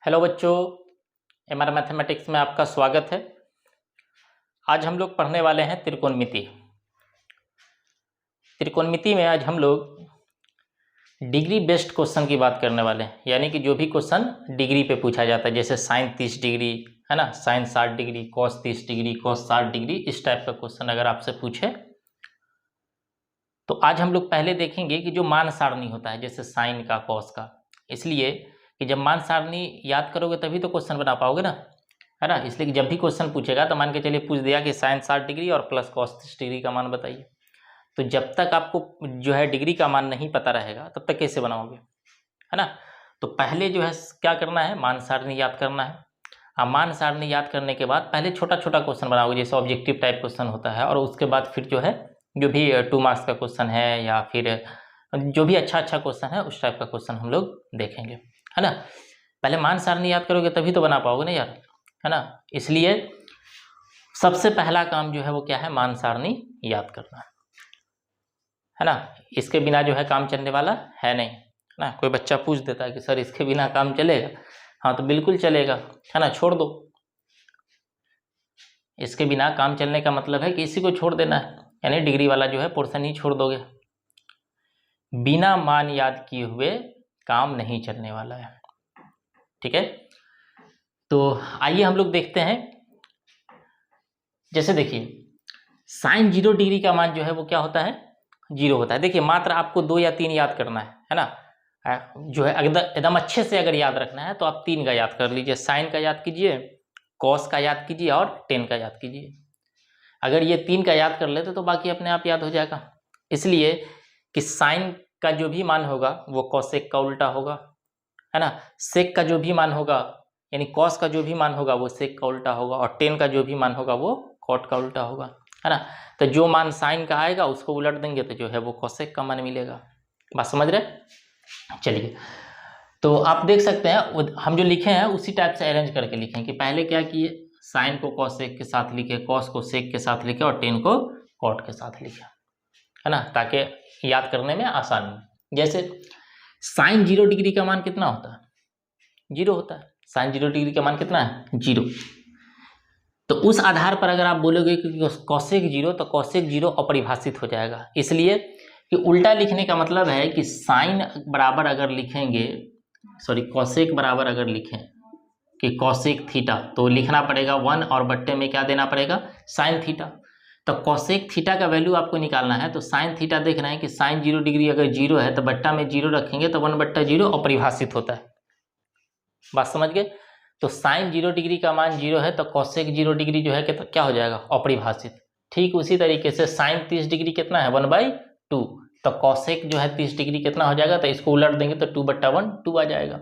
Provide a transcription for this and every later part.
Hello बच्चों, MR mathematics में आपका स्वागत है। आज हम लोग पढ़ने वाले हैं त्रिकोणमिति। त्रिकोणमिति में आज हम लोग डिग्री बेस्ड क्वेश्चन की बात करने वाले हैं, यानी कि जो भी क्वेश्चन डिग्री पे पूछा जाता है, जैसे साइन 30 डिग्री है ना, sine 60 degree, cos 30 degree, cos 60 degree, इस टाइप का क्वेश्चन अगर आपसे पूछे तो आज हम लोग पहले देखेंगे कि जो मान सारणी होता है, जैसे साइन का, कॉस का, इसलिए कि जब मान सारणी याद करोगे तभी तो क्वेश्चन बना पाओगे ना, है ना। इसलिए कि जब भी क्वेश्चन पूछेगा तो मान के चलिए पूछ दिया कि साइन 60 डिग्री और प्लस कॉस 30 डिग्री का मान बताइए, तो जब तक आपको जो है डिग्री का मान नहीं पता रहेगा तब तक कैसे बनाओगे, है ना। तो पहले जो है क्या करना है, मान सारणी याद करना है। मान सारणी याद करने के बाद पहले छोटा छोटा क्वेश्चन बनाओगे, जैसे ऑब्जेक्टिव टाइप क्वेश्चन होता है, और उसके बाद फिर जो है जो भी 2 मार्क्स का क्वेश्चन है या फिर जो भी अच्छा क्वेश्चन है उस टाइप का क्वेश्चन हम लोग देखेंगे, है ना। पहले मान सारणी याद करोगे तभी तो बना पाओगे ना यार, है ना। इसलिए सबसे पहला काम जो है वो क्या है, मान सारणी याद करना, है ना। इसके बिना जो है काम चलने वाला है नहीं, है ना। कोई बच्चा पूछ देता है कि सर इसके बिना काम चलेगा, हाँ तो बिल्कुल चलेगा, है ना, छोड़ दो। इसके बिना काम चलने का मतलब है कि इसी को छोड़ देना है, यानी डिग्री वाला जो है पोर्शन ही छोड़ दोगे। बिना मान याद किए हुए काम नहीं चलने वाला है, ठीक है। तो आइए हम लोग देखते हैं। जैसे देखिए साइन 0 डिग्री का मान जो है वो क्या होता है, 0 होता है। देखिए मात्र आपको 2 या 3 याद करना है ना। जो है एकदम अच्छे से अगर याद रखना है तो आप 3 का याद कर लीजिए, साइन का याद कीजिए, कॉस का याद कीजिए और टेन का याद कीजिए। अगर ये 3 का याद कर लेते तो बाकी अपने आप याद हो जाएगा। इसलिए कि साइन का जो भी मान होगा वो कॉसेक का उल्टा होगा, है ना। सेक का जो भी मान होगा यानी कॉस का जो भी मान होगा वो सेक का उल्टा होगा, और टेन का जो भी मान होगा वो कॉट का उल्टा होगा, है ना। तो जो मान साइन का आएगा उसको उलट देंगे तो जो है वो कॉसेक का मान मिलेगा। बात समझ रहे। चलिए तो आप देख सकते हैं हम जो लिखे हैं उसी टाइप से अरेंज करके लिखें कि पहले क्या किए, साइन को कॉसेक के साथ लिखे, कॉस को सेक के साथ लिखे और टेन को कॉट के साथ लिखे, है ना, ताकि याद करने में आसानी हो। जैसे साइन 0 डिग्री का मान कितना होता है, 0 होता है। साइन 0 डिग्री का मान कितना है, 0। तो उस आधार पर अगर आप बोलोगे कि कॉसेक 0 तो कॉसेक 0 अपरिभाषित हो जाएगा, इसलिए कि उल्टा लिखने का मतलब है कि साइन बराबर अगर लिखेंगे, सॉरी कॉसेक बराबर अगर लिखें कि कॉसेक थीटा, तो लिखना पड़ेगा 1 और बट्टे में क्या देना पड़ेगा, साइन थीटा। तो कॉसेक थीटा का वैल्यू आपको निकालना है, तो साइन थीटा देख रहे हैं कि साइन 0 डिग्री अगर 0 है तो बट्टा में 0 रखेंगे तो 1/0 अपरिभाषित होता है। बात समझ गए। तो साइन 0 डिग्री का मान 0 है तो कॉसेक 0 डिग्री जो है क्या हो जाएगा, अपरिभाषित। ठीक उसी तरीके से साइन 30 डिग्री कितना है, 1/2, तो कॉसेक जो है 30 डिग्री कितना हो जाएगा, तो इसको उलट देंगे तो 2/1 2 आ जाएगा।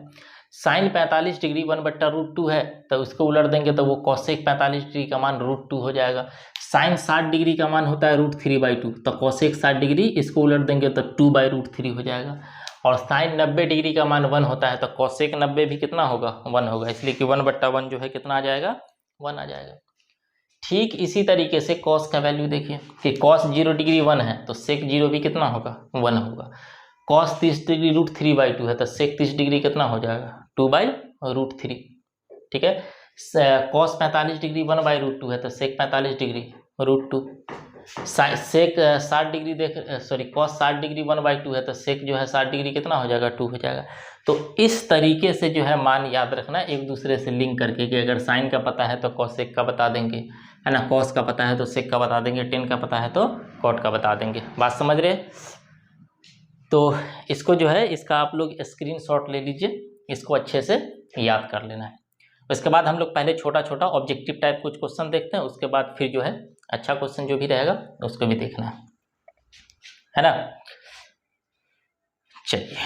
साइन 45 डिग्री 1/√2 है तो उसको उलट देंगे तो वो कॉसेक 45 डिग्री का मान √2 हो जाएगा। साइन 60 डिग्री का मान होता है √3/2, तो कॉसेक 60 डिग्री इसको उलट देंगे तो 2/√3 हो जाएगा। और साइन 90 डिग्री का मान 1 होता है तो कॉसेक 90 भी कितना होगा, 1 होगा, इसलिए कि 1/1 जो है कितना आ जाएगा, 1 आ जाएगा। ठीक इसी तरीके से कॉस का वैल्यू देखिए कि कॉस 0 डिग्री 1 है तो सेक 0 भी कितना होगा, 1 होगा। कॉस 30 डिग्री √3/2 है तो सेक 30 डिग्री कितना हो जाएगा, 2/√3, ठीक है। कॉस 45 डिग्री 1/√2 है तो सेक 45 डिग्री √2। सेक 60 डिग्री कॉस 60 डिग्री 1/2 है तो सेक जो है 60 डिग्री कितना हो जाएगा, 2 हो जाएगा। तो इस तरीके से जो है मान याद रखना एक दूसरे से लिंक करके, कि अगर साइन का पता है तो कॉसेक का बता देंगे, है ना, कॉस का पता है तो सेक का बता देंगे, टेन का पता है तो कॉट का बता देंगे। बात समझ रहे। तो इसको जो है इसका आप लोग स्क्रीनशॉट ले लीजिए, इसको अच्छे से याद कर लेना है। उसके बाद हम लोग पहले छोटा छोटा ऑब्जेक्टिव टाइप कुछ क्वेश्चन देखते हैं, उसके बाद फिर जो है अच्छा क्वेश्चन जो भी रहेगा उसको भी देखना है ना। चलिए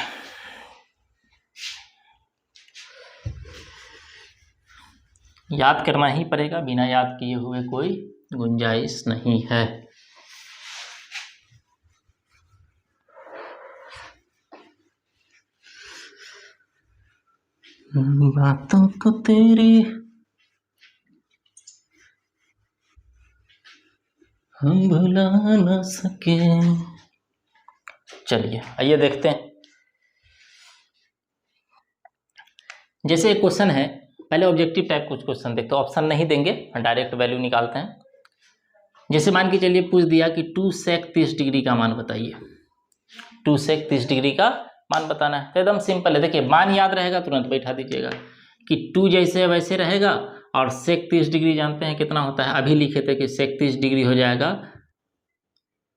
याद करना ही पड़ेगा, बिना याद किए हुए कोई गुंजाइश नहीं है। बातों को तेरी हम भुला न सके। चलिए आइए देखते हैं। जैसे एक क्वेश्चन है, पहले ऑब्जेक्टिव टाइप कुछ क्वेश्चन देखते, ऑप्शन नहीं देंगे, डायरेक्ट वैल्यू निकालते हैं। जैसे मान के चलिए पूछ दिया कि 2 sec 30 डिग्री का मान बताइए, 2 sec 30 डिग्री का मान बताना है। तो एकदम सिंपल है, देखिए मान याद रहेगा तुरंत बैठा दीजिएगा कि 2 जैसे वैसे रहेगा, और sec 30 डिग्री जानते हैं कितना होता है, अभी लिखे थे कि sec 30 डिग्री हो जाएगा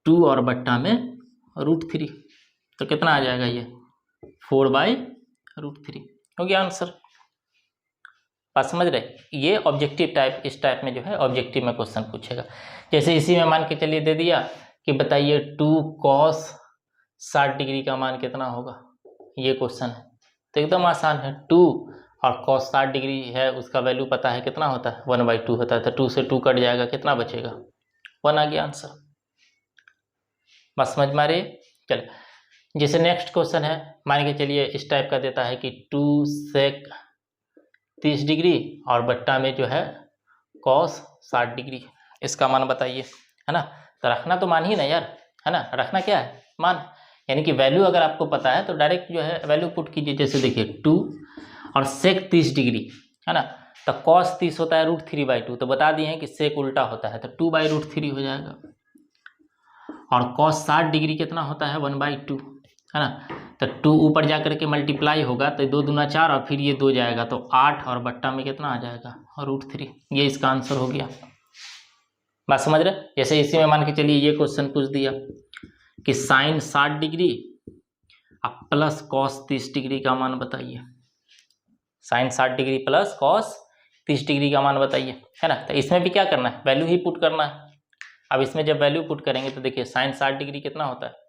2 और बट्टा में √3, तो कितना आ जाएगा ये 4/√3 हो गया आंसर। बात समझ रहे, ये ऑब्जेक्टिव टाइप, इस टाइप में जो है ऑब्जेक्टिव में क्वेश्चन पूछेगा। जैसे इसी में मान के चलिए दे दिया कि बताइए 2 cos 60 डिग्री का मान कितना होगा, ये क्वेश्चन है। तो एकदम आसान है, 2 और cos 60 डिग्री है, उसका वैल्यू पता है कितना होता है 1/2 होता है, तो 2 से 2 कट जाएगा, कितना बचेगा 1 आ गया आंसर। बस समझ में आ रही है। चलो जैसे नेक्स्ट क्वेश्चन है, मान के चलिए इस टाइप का देता है कि 2 sec 30 डिग्री और बट्टा में जो है cos 60 डिग्री, इसका मान बताइए, है ना। तो रखना तो मान ही ना यार, है ना, रखना क्या है मान, यानी कि वैल्यू अगर आपको पता है तो डायरेक्ट जो है वैल्यू पुट कीजिए। जैसे देखिए 2 और sec 30 डिग्री, है ना, तो cos 30 होता है √3/2, तो बता दिए हैं कि sec उल्टा होता है, तो 2/√3 हो जाएगा। और cos 60 डिग्री कितना होता है 1/2, है ना, तो 2 ऊपर जा करके मल्टीप्लाई होगा, तो 2 दूना 4 और फिर ये 2 जाएगा, तो 8 और बट्टा में कितना आ जाएगा √3, ये इसका आंसर हो गया। बात समझ रहे। जैसे इसी में मान के चलिए ये क्वेश्चन पूछ दिया कि sin 60 डिग्री अब प्लस cos 30 डिग्री का मान बताइए, sin 60 degree plus cos 30 degree का मान बताइए, है ना। तो इसमें भी क्या करना है, वैल्यू ही पुट करना है। अब इसमें जब वैल्यू पुट करेंगे तो देखिए sin 60 डिग्री कितना होता है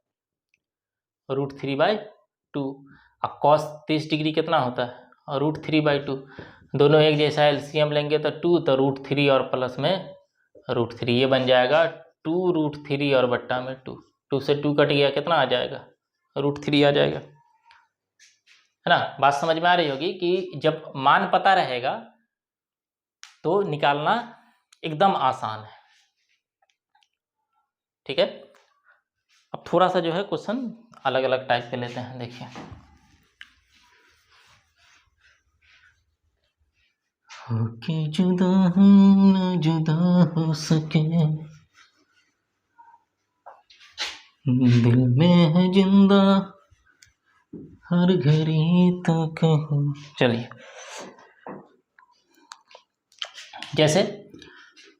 √3/2, अब cos 30 डिग्री कितना होता है √3/2, दोनों एक जैसा एलसीएम लेंगे तो 2, तो √3 और प्लस में √3, ये बन जाएगा 2√3 और बट्टा में 2, 2 से 2 कट गया, कितना आ जाएगा √3 आ जाएगा, है ना। बात समझ में आ रही होगी कि जब मान पता रहेगा तो निकालना एकदम आसान है, ठीक है। अब थोड़ा सा जो है क्वेश्चन अलग अलग टाइप के लेते हैं, देखिए होके जुदा न जुदा हो सके, दिल में है जिंदा हर घड़ी तो कहो। चलिए जैसे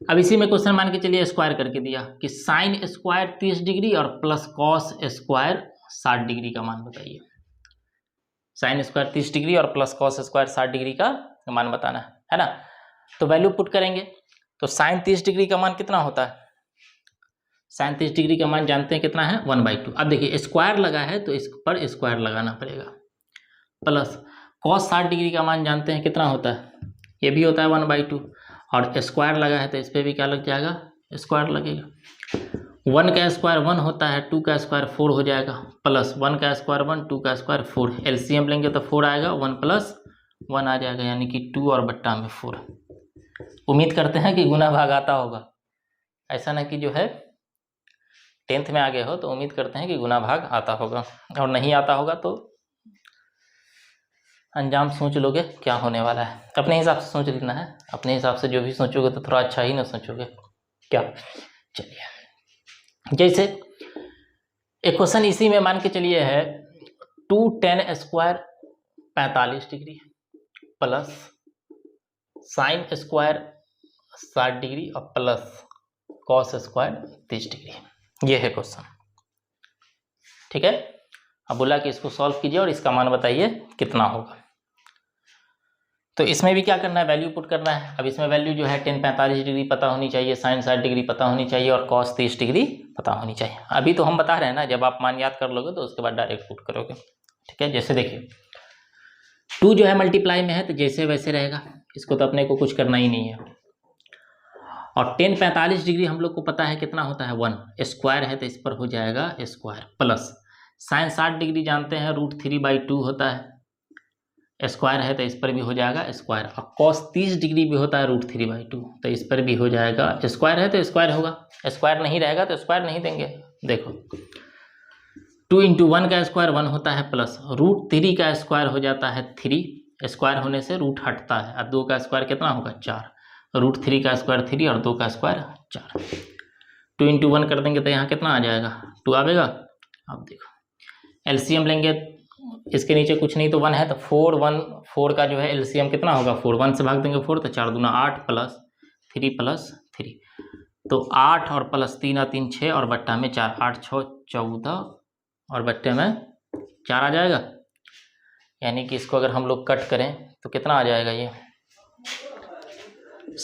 अब इसी में क्वेश्चन मान के चलिए स्क्वायर करके दिया कि साइन स्क्वायर 30 डिग्री और प्लस कॉस स्क्वायर 60 डिग्री का मान बताइए। साइन स्क्वायर 30 डिग्री और प्लस कॉस स्क्वायर 60 डिग्री का मान बताना है ना। तो वैल्यू पुट करेंगे, तो साइन 30 डिग्री का मान कितना होता है, साइन 30 डिग्री का मान जानते हैं कितना है 1/2। अब देखिए स्क्वायर लगा है तो इस पर स्क्वायर लगाना पड़ेगा, प्लस कॉस 60 डिग्री का मान जानते हैं कितना होता है, ये भी होता है 1/2, और स्क्वायर लगा है तो इस पर भी क्या लग जाएगा स्क्वायर लगेगा। 1 का स्क्वायर 1 होता है, 2 का स्क्वायर 4 हो जाएगा, प्लस 1 का स्क्वायर 1, 2 का स्क्वायर 4, एलसीएम लेंगे तो 4 आएगा, 1 + 1 आ जाएगा, यानी कि 2 और बट्टा में 4। उम्मीद करते हैं कि गुना भाग आता होगा, ऐसा ना कि जो है 10th में आगे हो, तो उम्मीद करते हैं कि गुना भाग आता होगा, और नहीं आता होगा तो अंजाम सोच लोगे क्या होने वाला है। अपने हिसाब से सोच लेना है, अपने हिसाब से जो भी सोचोगे तो थोड़ा अच्छा ही ना सोचोगे क्या। चलिए जैसे एक क्वेश्चन इसी में मान के चलिए है 2 tan square 45 degree plus sine square 60 degree और प्लस कॉस स्क्वायर 30 डिग्री, ये है क्वेश्चन, ठीक है। अब बोला कि इसको सॉल्व कीजिए और इसका मान बताइए कितना होगा। तो इसमें भी क्या करना है, वैल्यू पुट करना है। अब इसमें वैल्यू जो है tan 45 डिग्री पता होनी चाहिए, साइन 60 डिग्री पता होनी चाहिए, और cos 30 डिग्री पता होनी चाहिए। अभी तो हम बता रहे हैं ना, जब आप मान याद कर लोगे तो उसके बाद डायरेक्ट पुट करोगे, ठीक है। जैसे देखिए 2 जो है मल्टीप्लाई में है तो जैसे वैसे रहेगा, इसको तो अपने को कुछ करना ही नहीं है। और tan 45 डिग्री हम लोग को पता है कितना होता है 1, स्क्वायर है तो इस पर हो जाएगा स्क्वायर, प्लस साइन 60 डिग्री जानते हैं √3/2 होता है, स्क्वायर है तो इस पर भी हो जाएगा स्क्वायर, और cos 30 डिग्री भी होता है √3/2, तो इस पर भी हो जाएगा स्क्वायर है तो स्क्वायर होगा, स्क्वायर नहीं रहेगा तो स्क्वायर नहीं देंगे। देखो 2 × 1 का स्क्वायर 1 होता है, प्लस √3 का स्क्वायर हो जाता है 3, स्क्वायर होने से रूट हटता है, और 2 का स्क्वायर कितना होगा 4, √3 का स्क्वायर 3 और 2 का स्क्वायर 4। 2 × 1 कर देंगे तो यहाँ कितना आ जाएगा 2 आवेगा। अब देखो एलसीएम लेंगे, इसके नीचे कुछ नहीं तो 1 है, तो 4 का जो है एलसीएम कितना होगा 4, 1 से भाग देंगे 4 तो 4 दूना 8 + 3 + 3, तो 8 और +3 और 3 6 और बट्टा में 4, 8 6 14 और बट्टे में 4 आ जाएगा। यानी कि इसको अगर हम लोग कट करें तो कितना आ जाएगा ये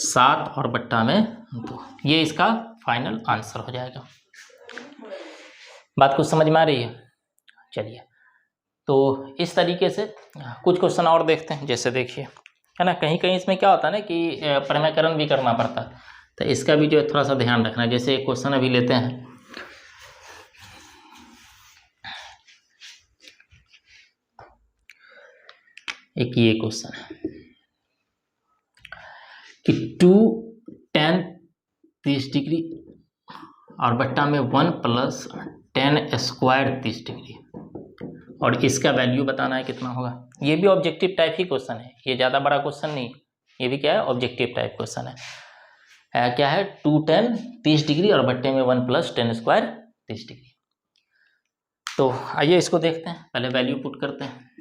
7 और बट्टा में 2, ये इसका फाइनल आंसर हो जाएगा। बात कुछ समझ में आ रही है? चलिए, तो इस तरीके से कुछ क्वेश्चन और देखते हैं। जैसे देखिए, है ना, कहीं कहीं इसमें क्या होता है ना कि प्रमेयकरण भी करना पड़ता है, तो इसका भी जो है थोड़ा सा ध्यान रखना है। जैसे एक क्वेश्चन अभी लेते हैं, एक ये क्वेश्चन है कि 2 tan 30 डिग्री और बट्टा में 1 + tan स्क्वायर 30 डिग्री, और इसका वैल्यू बताना है कितना होगा। ये भी ऑब्जेक्टिव टाइप ही क्वेश्चन है, ये ज़्यादा बड़ा क्वेश्चन नहीं, ये भी क्या है ऑब्जेक्टिव टाइप क्वेश्चन है। क्या है 2 tan 30 डिग्री और बट्टे में 1 + tan स्क्वायर 30 डिग्री। तो आइए इसको देखते हैं, पहले वैल्यू पुट करते हैं।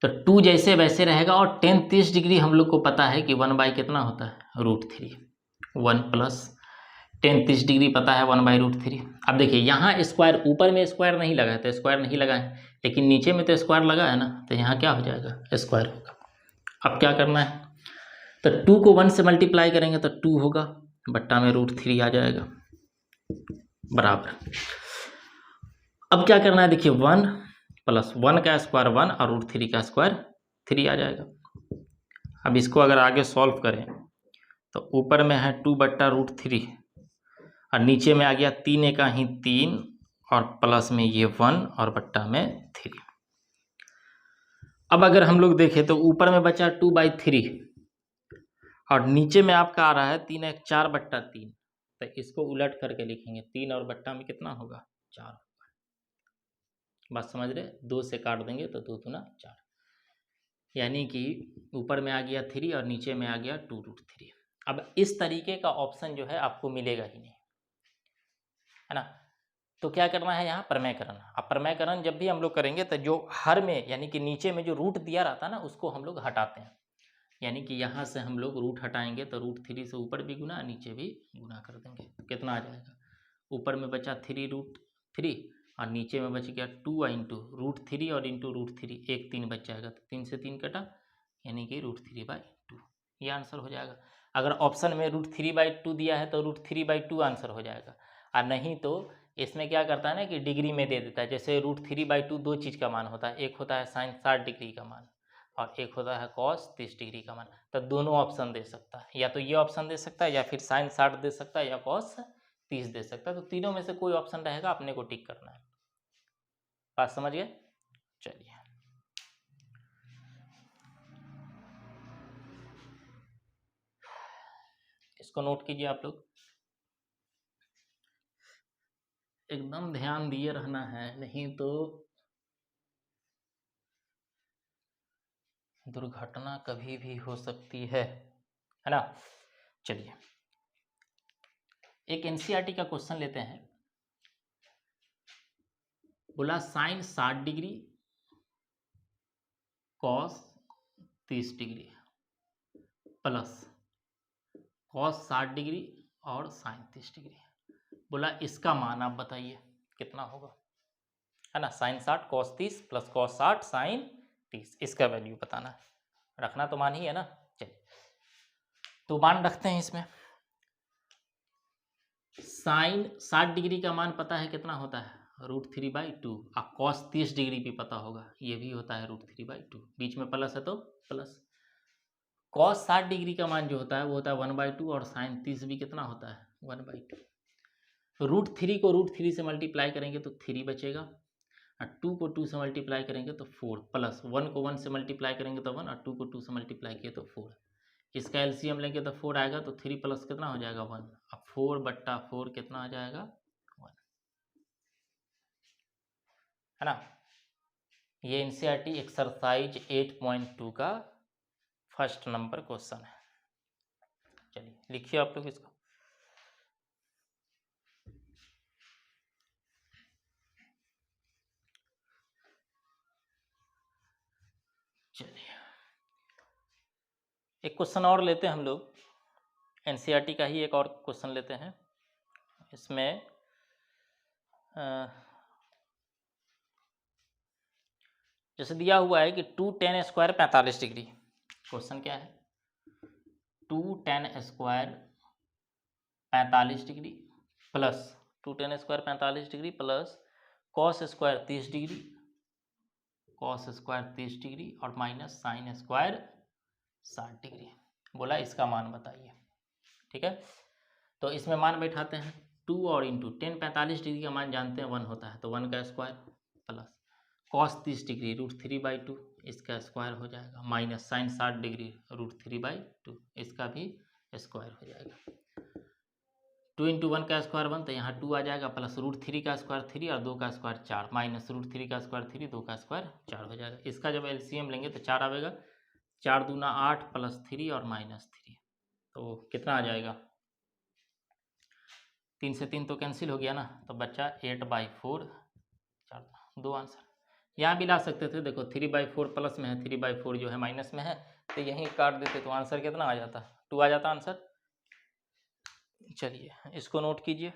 तो 2 जैसे वैसे रहेगा, और tan 30 डिग्री हम लोग को पता है कि 1 कितना होता है √3, 1 + tan 30 डिग्री पता है 1/√3। अब देखिए यहाँ स्क्वायर, ऊपर में स्क्वायर नहीं लगा है तो स्क्वायर नहीं लगा है, लेकिन नीचे में तो स्क्वायर लगा है ना, तो यहाँ क्या हो जाएगा स्क्वायर होगा। अब क्या करना है, तो 2 को 1 से मल्टीप्लाई करेंगे तो 2 होगा, बट्टा में √3 आ जाएगा बराबर। अब क्या करना है, देखिए 1 + 1 का स्क्वायर 1 और √3 का स्क्वायर 3 आ जाएगा। अब इसको अगर आगे सॉल्व करें तो ऊपर में है 2/√3 और नीचे में आ गया 3 एका ही 3 और प्लस में ये 1 और बट्टा में 3। अब अगर हम लोग देखें तो ऊपर में बचा 2/3 और नीचे में आपका आ रहा है 3 1 4/3, तो इसको उलट करके लिखेंगे 3 और बट्टा में कितना होगा 4 होगा। बात समझ रहे, 2 से काट देंगे तो 2 दूना 4, यानी कि ऊपर में आ गया 3 और नीचे में आ गया 2√3। अब इस तरीके का ऑप्शन जो है आपको मिलेगा ही नहीं, है ना। तो क्या करना है यहाँ प्रमेयकरण। अब प्रमेयकरण जब भी हम लोग करेंगे तो जो हर में यानी कि नीचे में जो रूट दिया रहता है ना उसको हम लोग हटाते हैं, यानी कि यहाँ से हम लोग रूट हटाएंगे तो √3 से ऊपर भी गुना नीचे भी गुना कर देंगे तो कितना आ जाएगा, ऊपर में बचा 3√3 और नीचे में बच गया 2 इंटू √3 और इंटू √3, 1 3 बच जाएगा, तो 3 से 3 कटा, यानी कि √3/2 ये आंसर हो जाएगा। अगर ऑप्शन में √3/2 दिया है तो √3/2 आंसर हो जाएगा, और नहीं तो इसमें क्या करता है ना कि डिग्री में दे देता है। जैसे √3/2 दो चीज़ का मान होता है, एक होता है sin 60 डिग्री का मान और एक होता है cos 30 डिग्री का मान, तो दोनों ऑप्शन दे सकता है, या तो ये ऑप्शन दे सकता है या फिर sin 60 दे सकता है या cos 30 दे सकता है, तो तीनों में से कोई ऑप्शन रहेगा, अपने को टिक करना है। बात समझ गए? चलिए इसको नोट कीजिए आप लोग, एकदम ध्यान दिए रहना है, नहीं तो दुर्घटना कभी भी हो सकती है ना। चलिए एक एनसीईआरटी का क्वेश्चन लेते हैं। बोला sin 60 degree cos 30 degree plus cos 60 degree और sin 30 डिग्री, बोला इसका मान आप बताइए कितना होगा, है ना। sin 60 cos 30 plus cos 60 sin 30, इसका वैल्यू बताना है, रखना तो मान ही है ना। चलिए तो मान रखते हैं इसमें। sin 60 डिग्री का मान पता है कितना होता है √3/2, और cos 30 डिग्री भी पता होगा, ये भी होता है √3/2, बीच में प्लस है तो प्लस। cos 60 डिग्री का मान जो होता है वो होता है 1/2 और sin 30 भी कितना होता है 1/2। √3 को √3 से मल्टीप्लाई करेंगे तो 3 बचेगा, और 2 को 2 से मल्टीप्लाई करेंगे तो 4, प्लस 1 को 1 से मल्टीप्लाई करेंगे तो 1 और 2 को 2 से मल्टीप्लाई किए तो 4। इसका एलसीएम लेंगे तो 4 आएगा, तो 3 प्लस कितना हो जाएगा 1, अब 4/4 कितना आ जाएगा 1, है ना। ये एनसीईआरटी एक्सरसाइज 8.2 का फर्स्ट नंबर क्वेश्चन है। चलिए लिखिए आप लोग इसको। चलिए एक क्वेश्चन और लेते हैं हम लोग, एनसीईआरटी का ही एक और क्वेश्चन लेते हैं। इसमें जैसे दिया हुआ है कि 2 tan स्क्वायर 45 डिग्री। क्वेश्चन क्या है? 2 tan square 45 degree plus 2 tan square 45 degree plus cos square 30 degree, cos square 30 degree और माइनस साइन स्क्वायर 60 डिग्री। बोला इसका मान बताइए। ठीक है, तो इसमें मान बैठाते हैं 2 और इंटू 10 45 डिग्री का मान जानते हैं 1 होता है, तो 1 का स्क्वायर प्लस कॉस 30 डिग्री √3/2 इसका स्क्वायर हो जाएगा, माइनस साइन 60 डिग्री √3/2 इसका भी स्क्वायर हो जाएगा। 2 इंटू 1 का स्क्वायर 1, तो यहाँ 2 आ जाएगा, प्लस √3 का स्क्वायर 3 और 2 का स्क्वायर 4, माइनस √3 का स्क्वायर 3, 2 का स्क्वायर 4 हो जाएगा। इसका जब एलसीएम लेंगे तो 4 आएगा, 4 दूना 8 प्लस 3 और माइनस 3, तो कितना आ जाएगा? 3 से 3 तो कैंसिल हो गया ना, तो बच्चा 8/4, 4 2 आंसर। यहाँ भी ला सकते थे, देखो 3/4 प्लस में है, 3/4 जो है माइनस में है, तो यहीं काट देते तो आंसर कितना आ जाता? 2 आ जाता आंसर। चलिए इसको नोट कीजिए।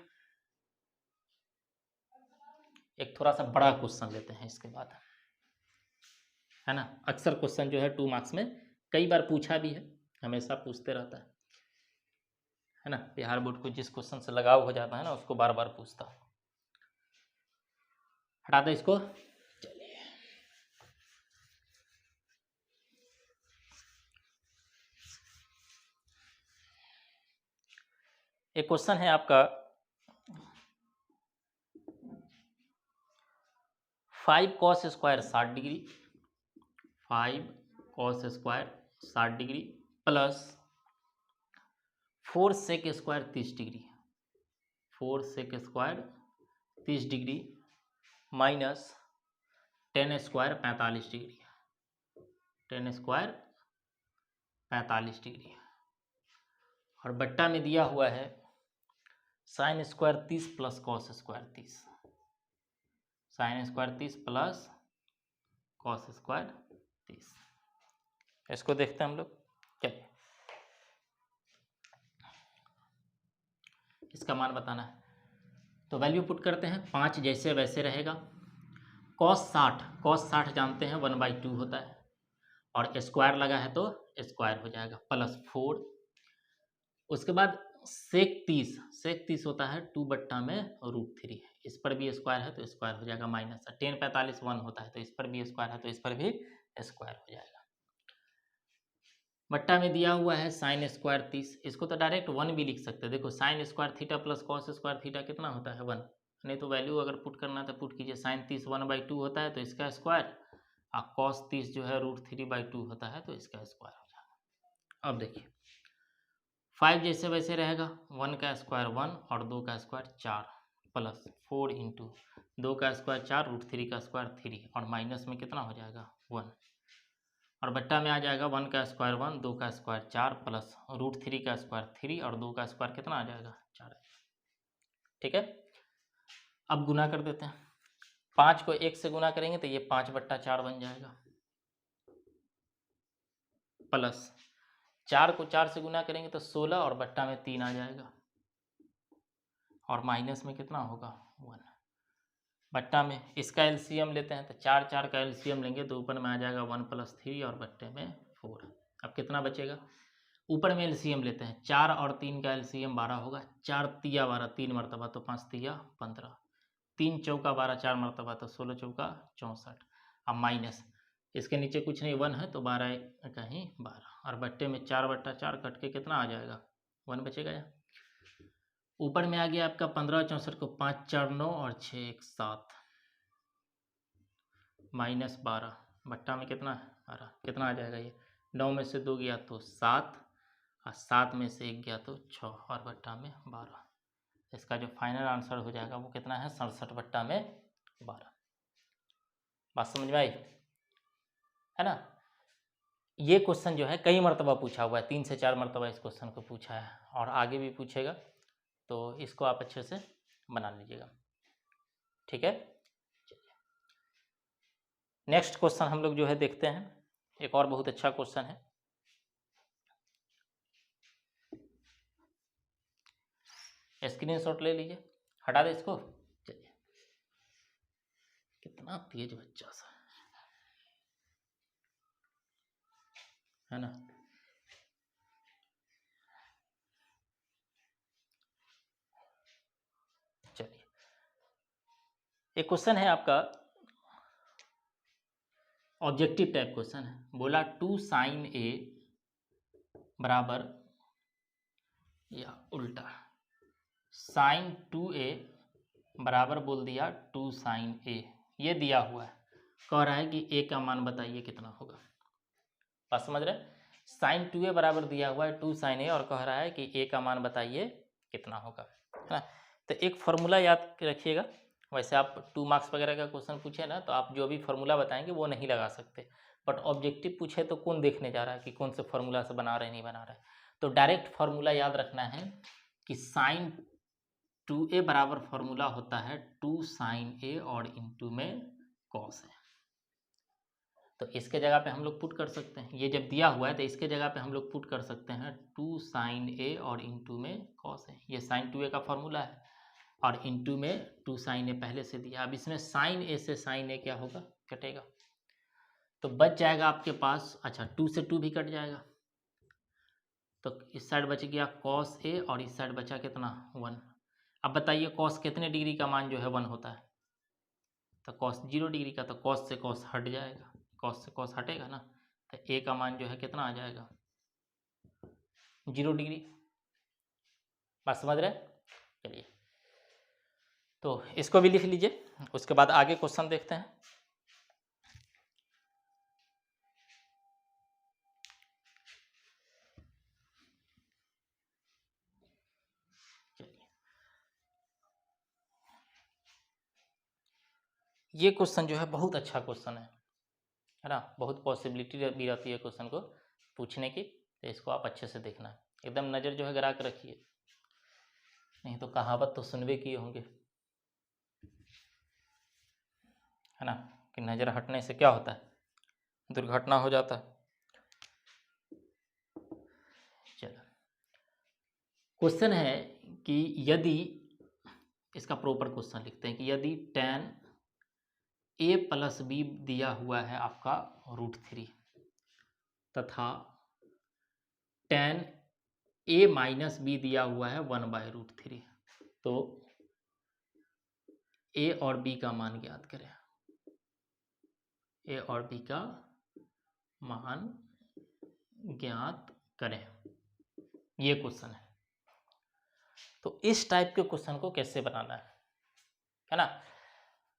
एक थोड़ा सा बड़ा क्वेश्चन लेते हैं इसके बाद, है ना। अक्सर क्वेश्चन जो है 2 मार्क्स में कई बार पूछा भी है, हमेशा पूछते रहता है ना। बिहार बोर्ड को जिस क्वेश्चन से लगाव हो जाता है ना, उसको बार बार पूछता। हटा दो इसको। चलिए एक क्वेश्चन है आपका, 5 cos square 60 degree, 5 cos square 60 degree plus 4 sec square 30 degree, 4 sec square 30 degree minus 10 square 45 degree, 10 square 45 degree, और बट्टा में दिया हुआ है sine square 30 plus cos square 30, sine square 30 plus cos square 30। इसको देखते हैं हम लोग। चलिए इसका मान बताना है, तो वैल्यू पुट करते हैं। 5 जैसे वैसे रहेगा, कॉस 60 जानते हैं 1/2 होता है, और स्क्वायर लगा है तो स्क्वायर हो जाएगा, प्लस 4। उसके बाद सेक 30 होता है 2/में√3, इस पर भी स्क्वायर है तो स्क्वायर हो जाएगा, माइनस 10 45 1 होता है, तो इस पर भी स्क्वायर है तो इस पर भी स्क्वायर हो जाएगा। बट्टा में दिया हुआ है साइन स्क्वायर 30, इसको तो डायरेक्ट 1 भी लिख सकते हैं। देखो sine square theta plus cos square theta कितना होता है? 1। नहीं तो वैल्यू अगर पुट करना है तो पुट कीजिए, साइन 30 1/2 होता है तो इसका स्क्वायर, और कॉस 30 जो है √3/2 होता है तो इसका स्क्वायर हो जाएगा। अब देखिए 5 जैसे वैसे रहेगा, 1 का स्क्वायर 1 और 2 का स्क्वायर 4 प्लस 4 इंटू 2 का स्क्वायर 4 √3 का स्क्वायर 3, और माइनस में कितना हो जाएगा? 1, और बट्टा में आ जाएगा 1 का स्क्वायर 1, 2 का स्क्वायर 4 प्लस √3 का स्क्वायर 3, और 2 का स्क्वायर कितना आ जाएगा? 4। ठीक है, अब गुना कर देते हैं। 5 को 1 से गुना करेंगे तो ये 5/4 बन जाएगा, प्लस 4 को 4 से गुना करेंगे तो 16, और बट्टा में 3 आ जाएगा, और माइनस में कितना होगा? 1। बट्टा में इसका एलसीएम लेते हैं, तो 4 4 का एलसीएम लेंगे तो ऊपर में आ जाएगा 1 + 3 और बट्टे में 4। अब कितना बचेगा? ऊपर में एलसीएम लेते हैं, 4 और 3 का एलसीएम 12 होगा, 4 तिया 12, 3 मरतबा तो 5 तिया 15, 3 चौका 12, 4 मरतबा तो 16 चौका 64। अब माइनस इसके नीचे कुछ नहीं 1 है तो 12 कहीं 12, और बट्टे में 4/4 कट के कितना आ जाएगा? 1 बचेगा। या ऊपर में आ गया आपका 15 64 को 5 4 9 और 6 1 7, माइनस 12, बट्टा में कितना है? 12, कितना आ जाएगा? ये 9 में से 2 गया तो 7, और 7 में से 1 गया तो 6, और बट्टा में 12। इसका जो फाइनल आंसर हो जाएगा वो कितना है? 67/12। बात समझ में आई? है ना। ये क्वेश्चन जो है कई मरतबा पूछा हुआ है, 3 से 4 मरतबा इस क्वेश्चन को पूछा है और आगे भी पूछेगा, तो इसको आप अच्छे से बना लीजिएगा, ठीक है। नेक्स्ट क्वेश्चन हम लोग जो है देखते हैं, एक और बहुत अच्छा क्वेश्चन है। स्क्रीनशॉट ले लीजिए, हटा दे इसको। चलिए, कितना तेज बच्चा सा है ना। चलिए, एक क्वेश्चन है आपका, ऑब्जेक्टिव टाइप क्वेश्चन है। बोला 2 sin A बराबर, या उल्टा, sin 2A बराबर बोल दिया 2 sin A, ये दिया हुआ है। कह रहा है कि A का मान बताइए कितना होगा। बात समझ रहे? sin 2A बराबर दिया हुआ है 2 sin A और कह रहा है कि A का मान बताइए कितना होगा, है ना। तो एक फार्मूला याद रखिएगा। वैसे आप 2 मार्क्स वगैरह का क्वेश्चन पूछे ना, तो आप जो भी फार्मूला बताएंगे वो नहीं लगा सकते, बट ऑब्जेक्टिव पूछे तो कौन देखने जा रहा है कि कौन से फार्मूला से बना रहे नहीं बना रहे। तो डायरेक्ट फार्मूला याद रखना है कि sin 2A बराबर फार्मूला होता है 2 sin A और इंटू में cos है। तो इसके जगह पे हम लोग पुट कर सकते हैं, ये जब दिया हुआ है तो इसके जगह पे हम लोग पुट कर सकते हैं 2 sin A और इंटू में cos है। ये sin 2A का फार्मूला है और इंटू में 2 sin A पहले से दिया। अब इसमें sin A से sin A क्या होगा, कटेगा, तो बच जाएगा आपके पास, अच्छा 2 से 2 भी कट जाएगा, तो इस साइड बच गया cos A और इस साइड बचा कितना 1। अब बताइए cos कितने डिग्री का मान जो है 1 होता है, तो cos 0 डिग्री का, तो cos से cos हट जाएगा, cos से cos हटेगा ना, तो A का मान जो है कितना आ जाएगा 0 डिग्री। बात समझ रहे? चलिए, तो इसको भी लिख लीजिए, उसके बाद आगे क्वेश्चन देखते हैं। चलिए, ये क्वेश्चन जो है बहुत अच्छा क्वेश्चन है ना, बहुत पॉसिबिलिटी भी रहती है क्वेश्चन को पूछने की, तो इसको आप अच्छे से देखना है, एकदम नज़र जो है गरा कर रखिए, नहीं तो कहावत तो सुनवे किए होंगे, है ना, कि नज़र हटने से क्या होता है, दुर्घटना हो जाता है। चलो, क्वेश्चन है कि यदि, इसका प्रॉपर क्वेश्चन लिखते हैं कि यदि tan A प्लस B दिया हुआ है आपका √3 तथा tan A माइनस B दिया हुआ है 1/√3, तो A और B का मान ज्ञात करें। A और B का मान ज्ञात करें, ये क्वेश्चन है। तो इस टाइप के क्वेश्चन को कैसे बनाना है ना।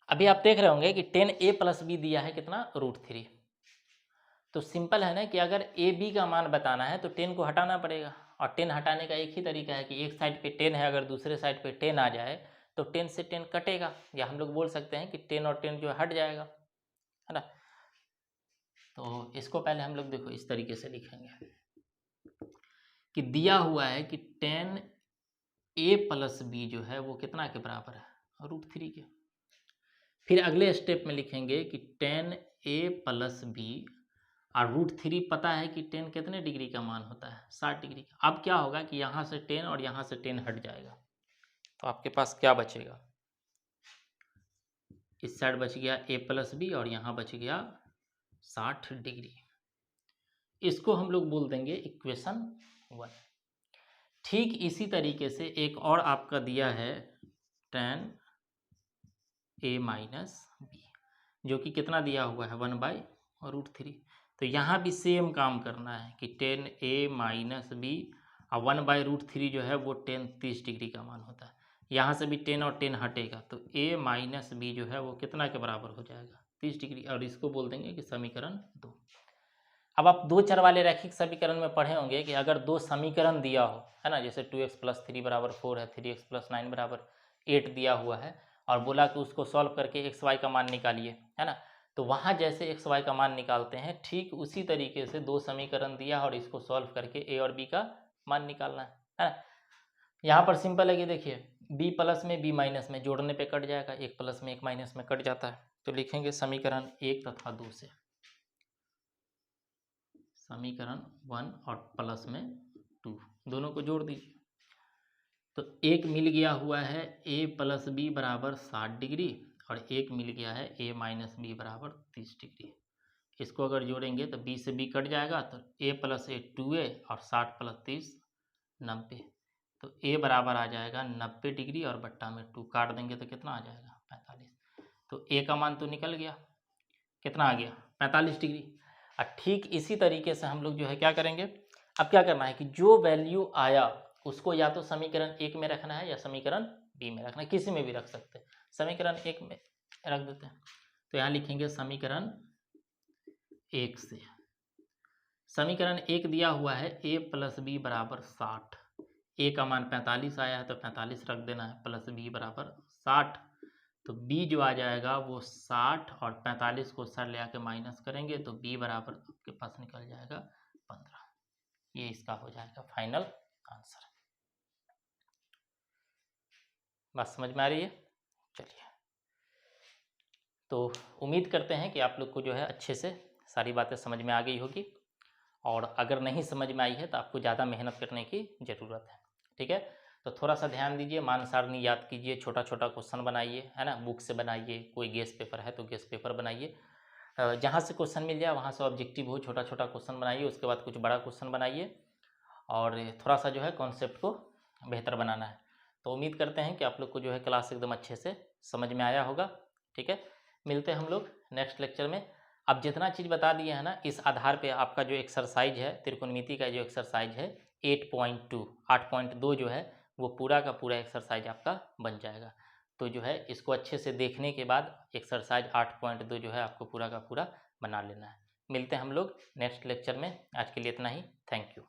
अभी आप देख रहे होंगे कि tan A प्लस B दिया है कितना √3, तो सिंपल है ना कि अगर ए बी का मान बताना है तो 10 को हटाना पड़ेगा, और 10 हटाने का एक ही तरीका है कि एक साइड पे 10 है, अगर दूसरे साइड पे 10 आ जाए तो 10 से 10 कटेगा, या हम लोग बोल सकते हैं कि 10 और 10 जो हट जाएगा, है ना। तो इसको पहले हम लोग देखो इस तरीके से लिखेंगे कि दिया हुआ है कि tan A प्लस B जो है वो कितना के बराबर है √3 के। फिर अगले स्टेप में लिखेंगे कि tan A प्लस B और √3 पता है कि 10 कितने डिग्री का मान होता है 60 डिग्री का। अब क्या होगा कि यहाँ से 10 और यहाँ से 10 हट जाएगा, तो आपके पास क्या बचेगा, इस साइड बच गया A प्लस बी और यहाँ बच गया 60 डिग्री। इसको हम लोग बोल देंगे इक्वेशन 1। ठीक इसी तरीके से एक और आपका दिया है tan A माइनस बी, जो कि कितना दिया हुआ है 1/√3। तो यहाँ भी सेम काम करना है कि tan A माइनस बी और 1/√3 जो है वो 30 डिग्री का मान होता है। यहाँ से भी 10 और 10 हटेगा तो A माइनस बी जो है वो कितना के बराबर हो जाएगा 30 डिग्री, और इसको बोल देंगे कि समीकरण 2। अब आप 2 चर वाले रैखिक समीकरण में पढ़े होंगे कि अगर 2 समीकरण दिया हो, है ना, जैसे 2x प्लस 3 बराबर 4 है, 3x प्लस 9 बराबर 8 दिया हुआ है, और बोला कि उसको सॉल्व करके एक्स वाई का मान निकालिए, है ना, तो वहाँ जैसे एक्स वाई का मान निकालते हैं, ठीक उसी तरीके से दो समीकरण दिया और इसको सॉल्व करके ए और बी का मान निकालना है ना। यहाँ पर सिंपल है कि देखिए बी प्लस में बी माइनस में जोड़ने पे कट जाएगा, एक प्लस में एक माइनस में कट जाता है। तो लिखेंगे समीकरण 1 तथा 2 से, समीकरण 1 और प्लस में 2 दोनों को जोड़ दीजिए। तो एक मिल गया हुआ है a प्लस बी बराबर 60 डिग्री और एक मिल गया है a माइनस बी बराबर 30 डिग्री। इसको अगर जोड़ेंगे तो b से b कट जाएगा, तो a प्लस ए 2a और 60 प्लस 30 90। तो a बराबर आ जाएगा 90 डिग्री और बट्टा में 2 काट देंगे तो कितना आ जाएगा 45। तो a का मान तो निकल गया, कितना आ गया 45 डिग्री। और ठीक इसी तरीके से हम लोग जो है क्या करेंगे, अब क्या करना है कि जो वैल्यू आया उसको या तो समीकरण 1 में रखना है या समीकरण बी में रखना है, किसी में भी रख सकते हैं। समीकरण 1 में रख देते हैं, तो यहाँ लिखेंगे समीकरण 1 से, समीकरण 1 दिया हुआ है a प्लस बी बराबर 60, a का मान 45 आया है तो 45 रख देना है, प्लस बी बराबर 60। तो b जो आ जाएगा वो 60 और 45 को सर ले आके माइनस करेंगे तो b बराबर आपके पास निकल जाएगा 15। ये इसका हो जाएगा फाइनल आंसर। बात समझ में आ रही है? चलिए, तो उम्मीद करते हैं कि आप लोग को जो है अच्छे से सारी बातें समझ में आ गई होगी, और अगर नहीं समझ में आई है तो आपको ज़्यादा मेहनत करने की ज़रूरत है। ठीक है, तो थोड़ा सा ध्यान दीजिए, मान सारणी याद कीजिए, छोटा छोटा क्वेश्चन बनाइए, है ना, बुक से बनाइए, कोई गेस्ट पेपर है तो गेस्ट पेपर बनाइए, जहाँ से क्वेश्चन मिल जाए वहाँ से ऑब्जेक्टिव हो, छोटा छोटा क्वेश्चन बनाइए, उसके बाद कुछ बड़ा क्वेश्चन बनाइए, और थोड़ा सा जो है कॉन्सेप्ट को बेहतर बनाना है। तो उम्मीद करते हैं कि आप लोग को जो है क्लास एकदम अच्छे से समझ में आया होगा। ठीक है, मिलते हैं हम लोग नेक्स्ट लेक्चर में। अब जितना चीज़ बता दिए हैं ना, इस आधार पे आपका जो एक्सरसाइज है, त्रिकोणमिति का जो एक्सरसाइज है 8.2 जो है वो पूरा का पूरा एक्सरसाइज आपका बन जाएगा। तो जो है इसको अच्छे से देखने के बाद एक्सरसाइज 8.2 जो है आपको पूरा का पूरा बना लेना है। मिलते हैं हम लोग नेक्स्ट लेक्चर में, आज के लिए इतना ही, थैंक यू।